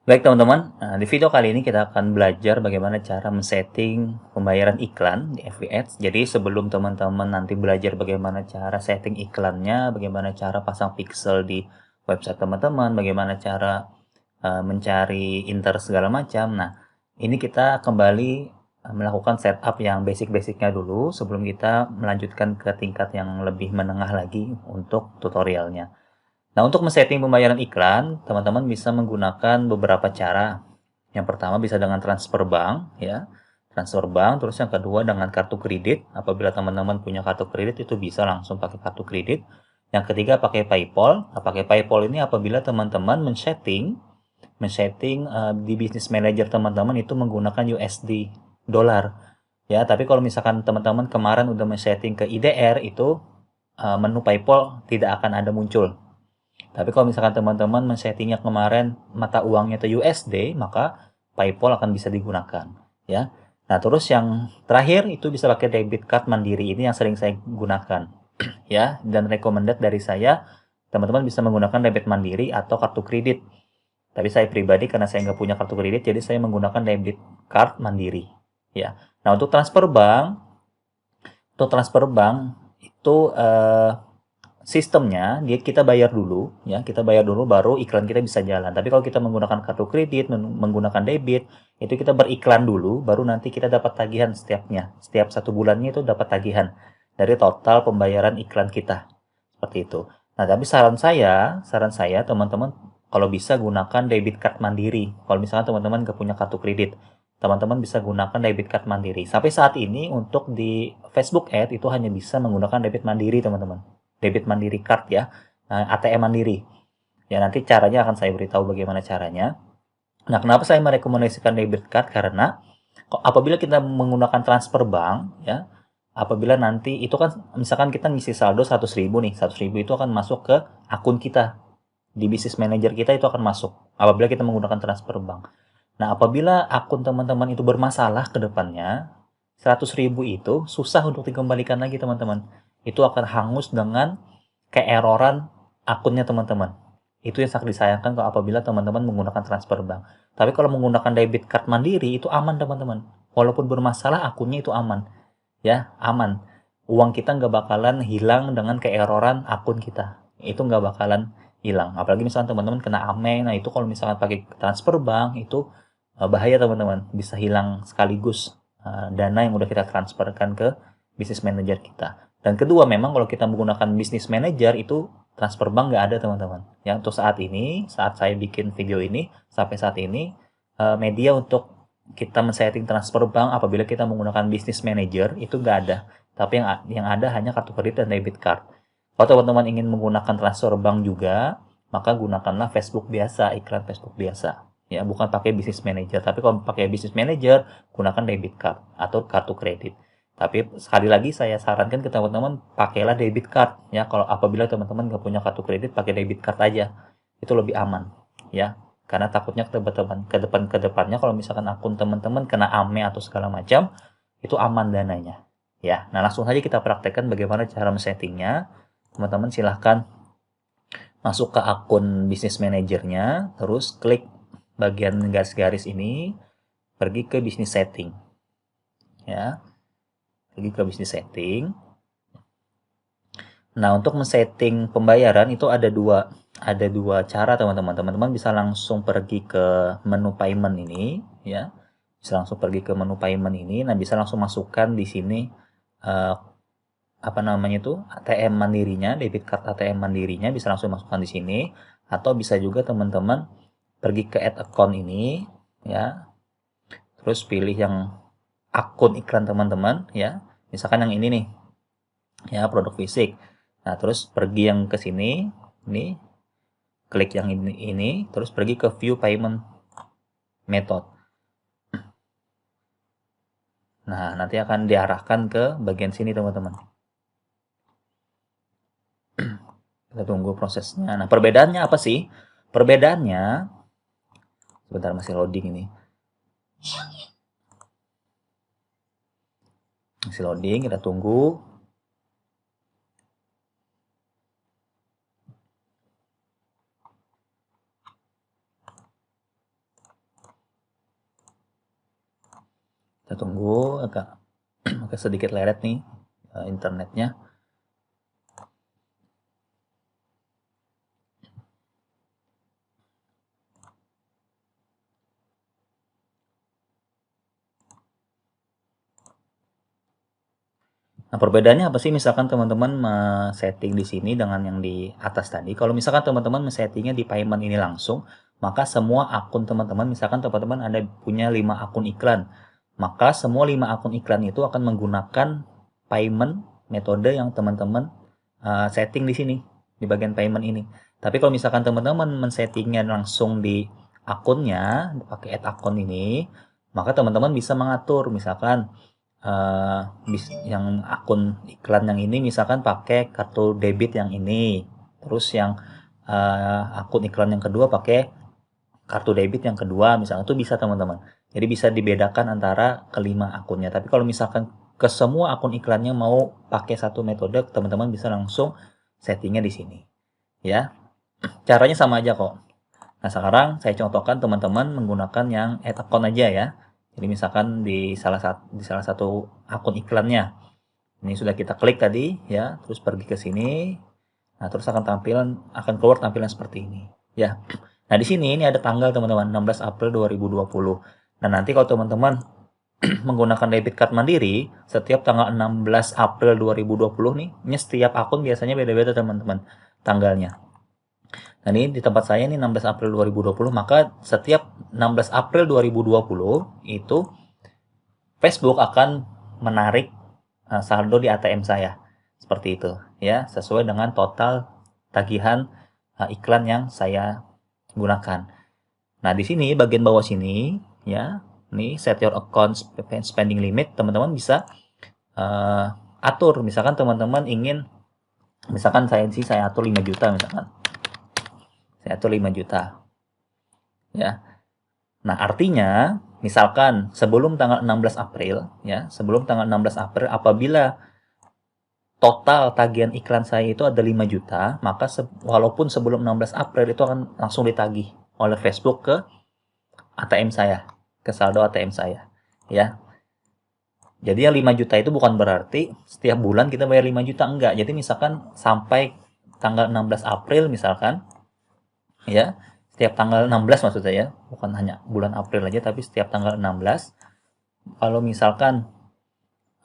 Baik teman-teman, di video kali ini kita akan belajar bagaimana cara men-setting pembayaran iklan di FB Ads. Jadi sebelum teman-teman nanti belajar bagaimana cara setting iklannya, bagaimana cara pasang pixel di website teman-teman, bagaimana cara mencari inter segala macam. Nah, ini kita kembali melakukan setup yang basic-basicnya dulu sebelum kita melanjutkan ke tingkat yang lebih menengah lagi untuk tutorialnya. Nah, untuk men-setting pembayaran iklan, teman-teman bisa menggunakan beberapa cara. Yang pertama bisa dengan transfer bank, ya. Transfer bank, terus yang kedua dengan kartu kredit. Apabila teman-teman punya kartu kredit itu bisa langsung pakai kartu kredit. Yang ketiga pakai PayPal. Nah, pakai PayPal ini apabila teman-teman men-setting di Business Manager teman-teman itu menggunakan USD dolar. Ya, tapi kalau misalkan teman-teman kemarin udah men-setting ke IDR itu menu PayPal tidak akan ada muncul. Tapi kalau misalkan teman-teman men-settingnya kemarin mata uangnya itu USD, maka PayPal akan bisa digunakan, ya. Nah, terus yang terakhir itu bisa pakai debit card Mandiri, ini yang sering saya gunakan, ya. Dan recommended dari saya, teman-teman bisa menggunakan debit Mandiri atau kartu kredit. Tapi saya pribadi karena saya nggak punya kartu kredit, jadi saya menggunakan debit card Mandiri, ya. Nah, untuk transfer bank itu sistemnya dia kita bayar dulu, ya, kita bayar dulu baru iklan kita bisa jalan. Tapi kalau kita menggunakan kartu kredit, menggunakan debit, itu kita beriklan dulu baru nanti kita dapat tagihan setiap 1 bulannya itu dapat tagihan dari total pembayaran iklan kita, seperti itu. Nah, tapi saran saya teman-teman kalau bisa gunakan debit card Mandiri. Kalau misalnya teman-teman nggak punya kartu kredit, teman-teman bisa gunakan debit card Mandiri. Sampai saat ini untuk di Facebook Ad itu hanya bisa menggunakan debit Mandiri, teman-teman. Debit Mandiri Card, ya. ATM Mandiri. Ya, nanti caranya akan saya beritahu bagaimana caranya. Nah, kenapa saya merekomendasikan debit card? Karena apabila kita menggunakan transfer bank, ya, apabila nanti itu kan misalkan kita ngisi saldo 100.000 nih, 100.000 itu akan masuk ke akun kita. Di Business Manager kita itu akan masuk apabila kita menggunakan transfer bank. Nah, apabila akun teman-teman itu bermasalah ke depannya, 100.000 itu susah untuk dikembalikan lagi, teman-teman. Itu akan hangus dengan keeroran akunnya teman-teman. Itu yang sangat disayangkan kalau apabila teman-teman menggunakan transfer bank. Tapi kalau menggunakan debit card Mandiri itu aman, teman-teman. Walaupun bermasalah akunnya itu aman. Ya, aman. Uang kita nggak bakalan hilang dengan keeroran akun kita. Itu nggak bakalan hilang. Apalagi misalnya teman-teman kena ame, nah itu kalau misalkan pakai transfer bank itu bahaya, teman-teman. Bisa hilang sekaligus dana yang udah kita transferkan ke business manager kita. Dan kedua, memang kalau kita menggunakan business manager itu transfer bank nggak ada, teman-teman. Ya, untuk saat ini, saat saya bikin video ini, sampai saat ini, media untuk kita men-setting transfer bank apabila kita menggunakan business manager itu nggak ada. Tapi yang ada hanya kartu kredit dan debit card. Kalau teman-teman ingin menggunakan transfer bank juga, maka gunakanlah Facebook biasa, iklan Facebook biasa. Ya, bukan pakai business manager. Tapi kalau pakai business manager, gunakan debit card atau kartu kredit. Tapi sekali lagi saya sarankan ke teman-teman pakailah debit card, ya. Kalau apabila teman-teman nggak punya kartu kredit, pakai debit card aja. Itu lebih aman, ya. Karena takutnya ke depannya kalau misalkan akun teman-teman kena ame atau segala macam, itu aman dananya. Ya. Nah, langsung saja kita praktekkan bagaimana cara men-settingnya. Teman-teman silahkan masuk ke akun business manajernya, terus klik bagian garis-garis ini, pergi ke business setting. Ya. Pergi ke business setting. Nah, untuk men-setting pembayaran itu ada dua cara, teman-teman. Teman-teman bisa langsung pergi ke menu payment ini, ya. Bisa langsung pergi ke menu payment ini. Nah, bisa langsung masukkan di sini apa namanya itu ATM mandirinya, debit card ATM mandirinya bisa langsung masukkan di sini. Atau bisa juga teman-teman pergi ke add account ini, ya. Terus pilih yang akun iklan teman-teman, ya. Misalkan yang ini nih, ya, produk fisik. Nah, terus pergi yang ke sini, ini, klik yang ini, terus pergi ke view payment method. Nah, nanti akan diarahkan ke bagian sini, teman-teman. Kita tunggu prosesnya. Nah, perbedaannya apa sih? Perbedaannya, sebentar masih loading ini. Masih loading, kita tunggu. Kita tunggu agak sedikit leret nih internetnya. Nah, perbedaannya apa sih misalkan teman-teman setting di sini dengan yang di atas tadi? Kalau misalkan teman-teman settingnya di payment ini langsung, maka semua akun teman-teman, misalkan teman-teman ada punya 5 akun iklan, maka semua 5 akun iklan itu akan menggunakan payment metode yang teman-teman setting di sini, di bagian payment ini. Tapi kalau misalkan teman-teman men-settingnya langsung di akunnya, pakai add akun ini, maka teman-teman bisa mengatur, misalkan yang akun iklan yang ini misalkan pakai kartu debit yang ini, terus yang akun iklan yang kedua pakai kartu debit yang kedua, misalnya itu bisa teman-teman. Jadi bisa dibedakan antara kelima akunnya. Tapi kalau misalkan ke semua akun iklannya mau pakai satu metode, teman-teman bisa langsung settingnya di sini. Ya, caranya sama aja kok. Nah, sekarang saya contohkan teman-teman menggunakan yang add account aja ya. Jadi misalkan di salah satu akun iklannya. Ini sudah kita klik tadi ya, terus pergi ke sini. Nah, terus akan keluar tampilan seperti ini ya. Nah, di sini ini ada tanggal teman-teman, 16 April 2020. Nah, nanti kalau teman-teman menggunakan debit card Mandiri, setiap tanggal 16 April 2020 nih, ini setiap akun biasanya beda-beda teman-teman tanggalnya. Nah, ini di tempat saya ini 16 April 2020, maka setiap 16 April 2020 itu Facebook akan menarik saldo di ATM saya. Seperti itu ya, sesuai dengan total tagihan iklan yang saya gunakan. Nah, di sini bagian bawah sini ya, ini set your account spending limit, teman-teman bisa atur. Misalkan teman-teman ingin, misalkan saya atur 5 juta misalkan. Saya atur 5 juta. Ya. Nah, artinya misalkan sebelum tanggal 16 April ya, sebelum tanggal 16 April apabila total tagihan iklan saya itu ada 5 juta, maka walaupun sebelum 16 April itu akan langsung ditagih oleh Facebook ke ATM saya, ke saldo ATM saya, ya. Jadi yang 5 juta itu bukan berarti setiap bulan kita bayar 5 juta, enggak. Jadi misalkan sampai tanggal 16 April misalkan, ya, setiap tanggal 16 maksud saya, bukan hanya bulan April aja, tapi setiap tanggal 16, kalau misalkan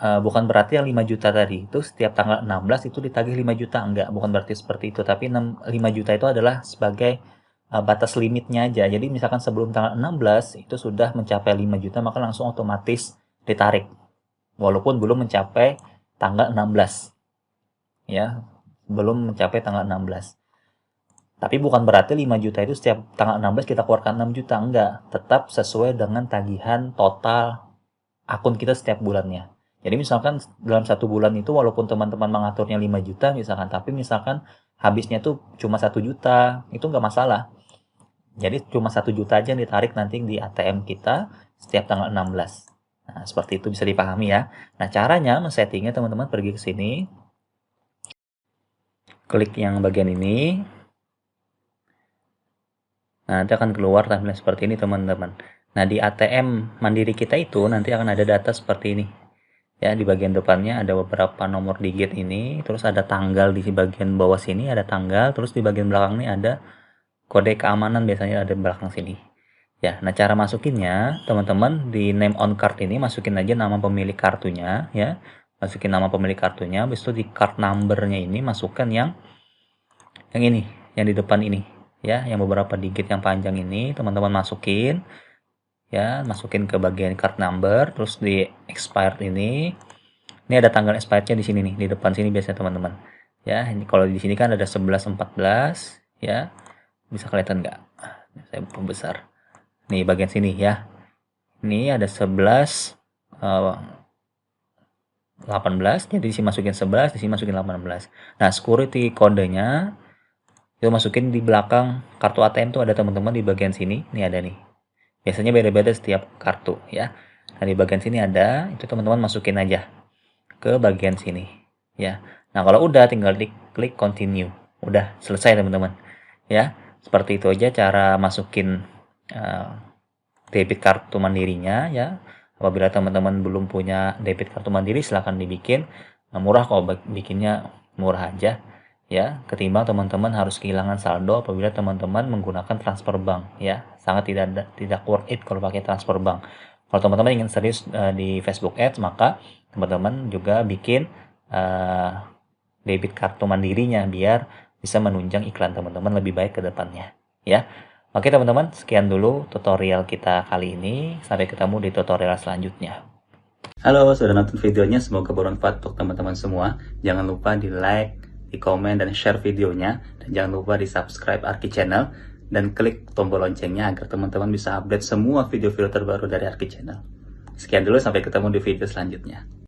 bukan berarti yang 5 juta tadi itu setiap tanggal 16 itu ditagih 5 juta, enggak, bukan berarti seperti itu, tapi 5 juta itu adalah sebagai batas limitnya aja. Jadi misalkan sebelum tanggal 16 itu sudah mencapai 5 juta, maka langsung otomatis ditarik, walaupun belum mencapai tanggal 16 ya, belum mencapai tanggal 16. Tapi bukan berarti 5 juta itu setiap tanggal 16 kita keluarkan 6 juta, enggak. Tetap sesuai dengan tagihan total akun kita setiap bulannya. Jadi misalkan dalam satu bulan itu walaupun teman-teman mengaturnya 5 juta misalkan, tapi misalkan habisnya tuh cuma 1 juta, itu enggak masalah. Jadi cuma 1 juta aja yang ditarik nanti di ATM kita setiap tanggal 16. Nah, seperti itu bisa dipahami ya. Nah, caranya men-settingnya teman-teman pergi ke sini. Klik yang bagian ini. Nah, nanti akan keluar tampilan seperti ini teman-teman. Nah, di ATM Mandiri kita itu nanti akan ada data seperti ini. Ya, di bagian depannya ada beberapa nomor digit ini, terus ada tanggal di bagian bawah sini ada tanggal, terus di bagian belakang ini ada kode keamanan, biasanya ada di belakang sini. Ya, nah cara masukinnya, teman-teman di name on card ini masukin aja nama pemilik kartunya ya. Masukin nama pemilik kartunya, habis itu di card numbernya ini masukkan yang ini, yang di depan ini ya, yang beberapa digit yang panjang ini teman-teman masukin. Ya, masukin ke bagian card number, terus di expired ini ada tanggal expirednya di sini nih, di depan sini biasanya teman-teman. Ya, ini kalau di sini kan ada 11/14 ya. Bisa kelihatan nggak? Saya perbesar. Nih bagian sini ya. Ini ada 11 18, jadi di sini masukin 11, di sini masukin 18. Nah, security kodenya itu masukin di belakang kartu ATM tuh ada teman-teman di bagian sini. Nih ada nih. Biasanya beda-beda setiap kartu ya. Nah, di bagian sini ada, itu teman-teman masukin aja ke bagian sini ya. Nah, kalau udah tinggal klik continue. Udah selesai teman-teman. Ya, seperti itu aja cara masukin debit kartu Mandirinya ya. Apabila teman-teman belum punya debit kartu Mandiri, silahkan dibikin. Murah kok, bikinnya murah aja ya, ketimbang teman-teman harus kehilangan saldo apabila teman-teman menggunakan transfer bank ya. Sangat tidak worth it kalau pakai transfer bank. Kalau teman-teman ingin serius di Facebook Ads, maka teman-teman juga bikin debit kartu Mandirinya biar bisa menunjang iklan teman-teman lebih baik ke depannya ya. Oke teman-teman, sekian dulu tutorial kita kali ini. Sampai ketemu di tutorial selanjutnya. Halo, sudah nonton videonya, semoga bermanfaat untuk teman-teman semua. Jangan lupa di like, di komen, dan share videonya. Dan jangan lupa di subscribe Arki Channel dan klik tombol loncengnya agar teman-teman bisa update semua video-video terbaru dari Arki Channel. Sekian dulu, sampai ketemu di video selanjutnya.